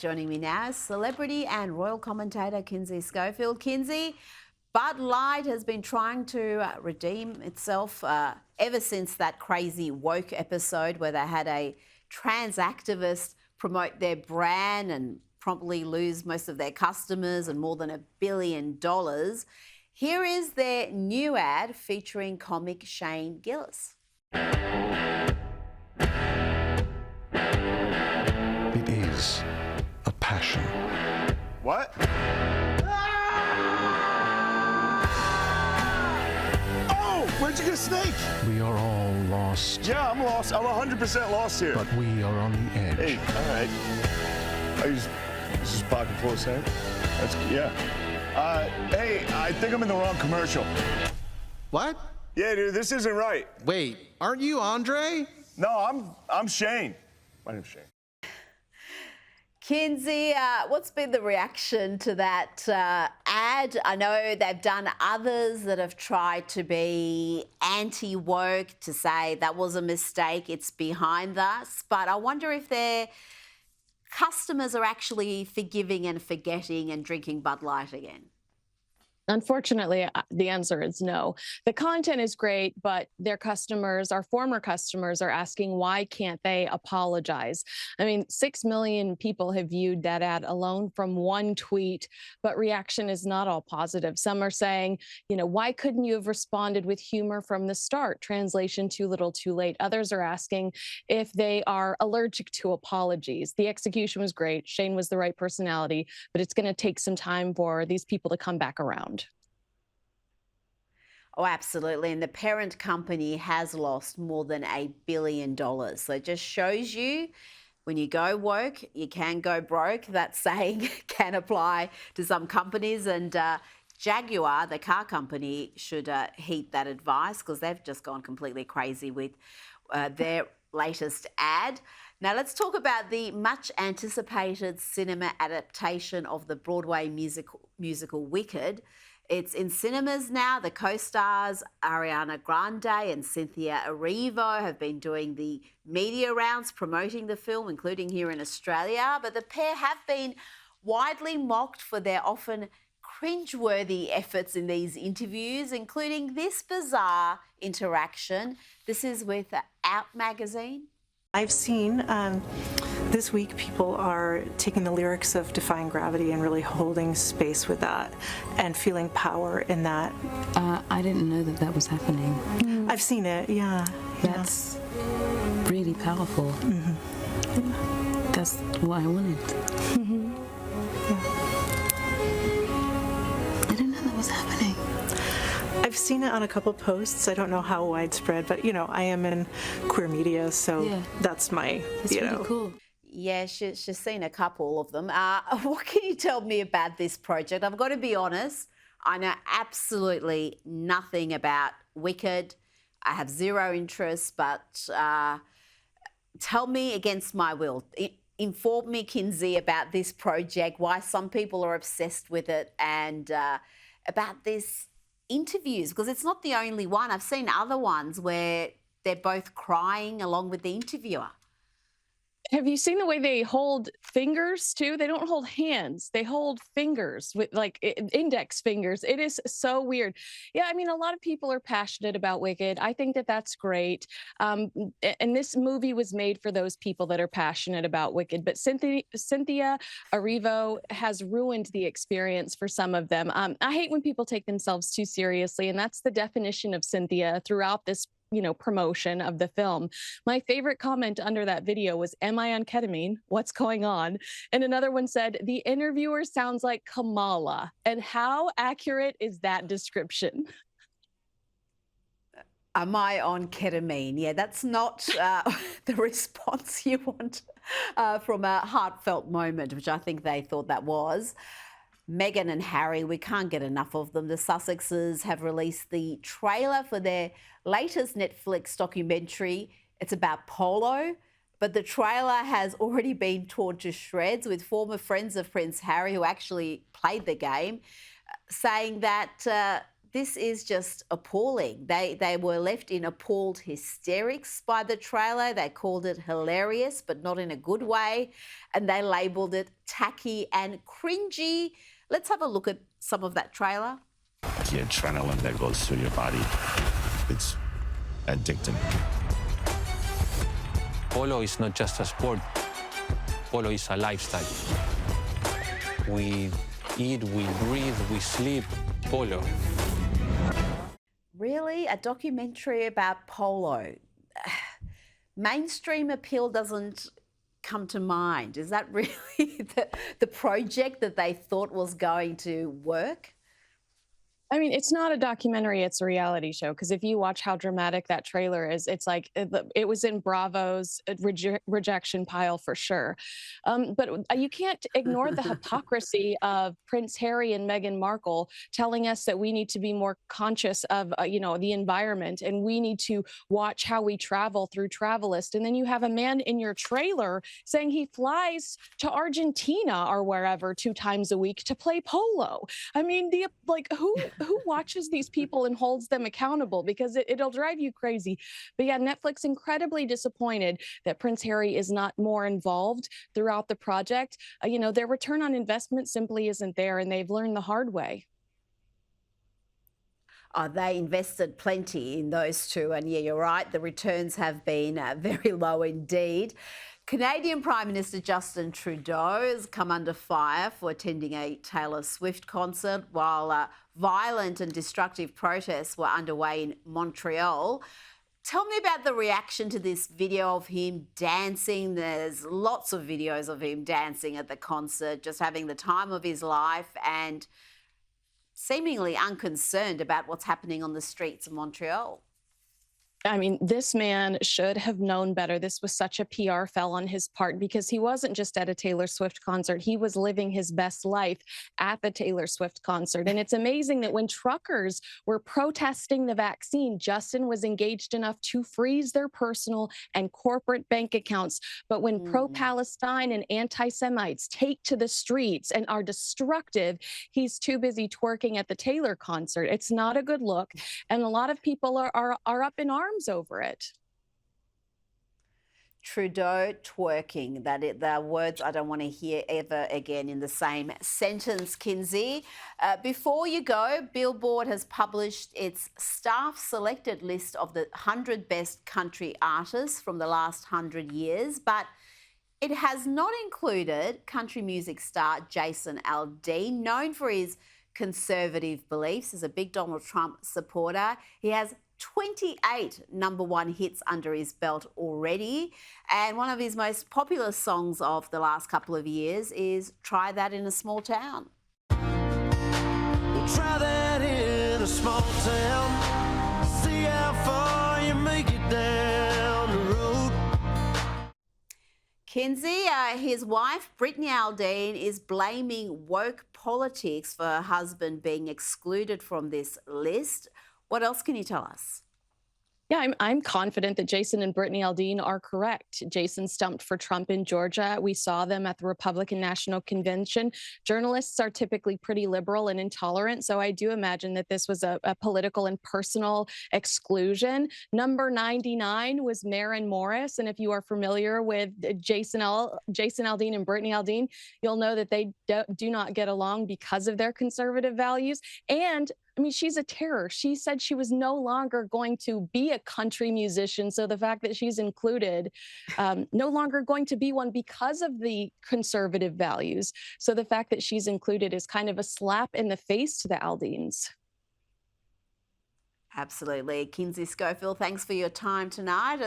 Joining me now is celebrity and royal commentator Kinsey Schofield. Kinsey, Bud Light has been trying to redeem itself ever since that crazy woke episode where they had a trans activist promote their brand and promptly lose most of their customers and more than $1 billion. Here is their new ad featuring comic Shane Gillis. It is a passion. What? Oh, where'd you get a snake? We are all lost, Yeah, I'm lost. I'm 100% lost here. but we are on the edge. Hey, all right. This is pocket full of sand? That's, yeah. Hey, I think I'm in the wrong commercial. What? Yeah, dude, this isn't right. Wait, aren't you Andre? No, I'm Shane. My name's Shane. Kinsey, what's been the reaction to that ad? I know they've done others that have tried to be anti-woke, to say that was a mistake, it's behind us. But I wonder if their customers are actually forgiving and forgetting and drinking Bud Light again. Unfortunately, the answer is no. The content is great, but their customers, our former customers, are asking why can't they apologize? I mean, 6 million people have viewed that ad alone from one tweet, but reaction is not all positive. Some are saying, why couldn't you have responded with humor from the start? Translation, too little, too late. Others are asking if they are allergic to apologies. The execution was great. Shane was the right personality, but it's going to take some time for these people to come back around. Oh, absolutely. And the parent company has lost more than $1 billion. So it just shows you when you go woke, you can go broke. That saying can apply to some companies. And Jaguar, the car company, should heed that advice because they've just gone completely crazy with their latest ad. Now, let's talk about the much anticipated cinema adaptation of the Broadway musical Wicked. It's in cinemas now. The co-stars Ariana Grande and Cynthia Erivo have been doing the media rounds promoting the film, including here in Australia. But the pair have been widely mocked for their often cringeworthy efforts in these interviews, including this bizarre interaction. This is with Out magazine. I've seen this week people are taking the lyrics of Defying Gravity and really holding space with that and feeling power in that. I didn't know that was happening. I've seen it, yeah. That's really powerful. Mm-hmm. That's what I wanted. Mm-hmm. I didn't know that was happening. I've seen it on a couple posts. I don't know how widespread, but I am in queer media, so that's my, That's really cool. Yeah, she's seen a couple of them. What can you tell me about this project? I've got to be honest, I know absolutely nothing about Wicked. I have zero interest, but tell me against my will. Inform me, Kinsey, about this project, why some people are obsessed with it, and about this interviews, because it's not the only one. I've seen other ones where they're both crying along with the interviewer. Have you seen the way they hold fingers too? They don't hold hands. They hold fingers with like index fingers. It is so weird. Yeah, I mean, a lot of people are passionate about Wicked. I think that that's great. And this movie was made for those people that are passionate about Wicked. But Cynthia Erivo has ruined the experience for some of them. I hate when people take themselves too seriously. And that's the definition of Cynthia throughout this promotion of the film. My favorite comment under that video was, "Am I on ketamine? What's going on?" And another one said, "The interviewer sounds like Kamala." And how accurate is that description? Am I on ketamine? Yeah, that's not the response you want from a heartfelt moment, which I think they thought that was. Meghan and Harry, we can't get enough of them. The Sussexes have released the trailer for their latest Netflix documentary. It's about polo, but the trailer has already been torn to shreds with former friends of Prince Harry, who actually played the game, saying that this is just appalling. They were left in appalled hysterics by the trailer. They called it hilarious, but not in a good way. And they labelled it tacky and cringy. Let's have a look at some of that trailer. The adrenaline that goes through your body, it's addicting. Polo is not just a sport. Polo is a lifestyle. We eat, we breathe, we sleep polo. Really? A documentary about polo? Mainstream appeal doesn't come to mind. Is that really the project that they thought was going to work? I mean, it's not a documentary, it's a reality show. Because if you watch how dramatic that trailer is, it's like it was in Bravo's rejection pile for sure. But you can't ignore the hypocrisy of Prince Harry and Meghan Markle telling us that we need to be more conscious of, the environment, and we need to watch how we travel through Travelist. And then you have a man in your trailer saying he flies to Argentina or wherever 2 times a week to play polo. I mean, who watches these people and holds them accountable? Because it'll drive you crazy. But yeah, Netflix incredibly disappointed that Prince Harry is not more involved throughout the project. Their return on investment simply isn't there, and they've learned the hard way. They invested plenty in those two, and yeah, you're right, the returns have been very low indeed. Canadian Prime Minister Justin Trudeau has come under fire for attending a Taylor Swift concert while violent and destructive protests were underway in Montreal. Tell me about the reaction to this video of him dancing. There's lots of videos of him dancing at the concert, just having the time of his life and seemingly unconcerned about what's happening on the streets of Montreal. I mean, this man should have known better. This was such a PR foul on his part, because he wasn't just at a Taylor Swift concert. He was living his best life at the Taylor Swift concert. And it's amazing that when truckers were protesting the vaccine, Justin was engaged enough to freeze their personal and corporate bank accounts. But when pro-Palestine and anti-Semites take to the streets and are destructive, he's too busy twerking at the Taylor concert. It's not a good look. And a lot of people are up in arms over it. Trudeau twerking, the words I don't want to hear ever again in the same sentence, Kinsey. Before you go, Billboard has published its staff-selected list of the 100 best country artists from the last 100 years, but it has not included country music star Jason Aldean, known for his conservative beliefs as a big Donald Trump supporter. He has 28 #1 hits under his belt already. And one of his most popular songs of the last couple of years is Try That in a Small Town. We'll try that in a small town. See how far you make it down the road. Kinsey, his wife, Brittany Aldean, is blaming woke politics for her husband being excluded from this list. What else can you tell us? Yeah, I'm confident that Jason and Brittany Aldean are correct. Jason stumped for Trump in Georgia. We saw them at the Republican National Convention. Journalists are typically pretty liberal and intolerant, so I do imagine that this was a political and personal exclusion. Number 99 was Maren Morris, and if you are familiar with Jason Aldean and Brittany Aldean, you'll know that they do not get along because of their conservative values. And I mean, she's a terror. She said she was no longer going to be a country musician. So the fact that she's included, no longer going to be one because of the conservative values. So the fact that she's included is kind of a slap in the face to the Aldeans. Absolutely. Kinsey Schofield, thanks for your time tonight.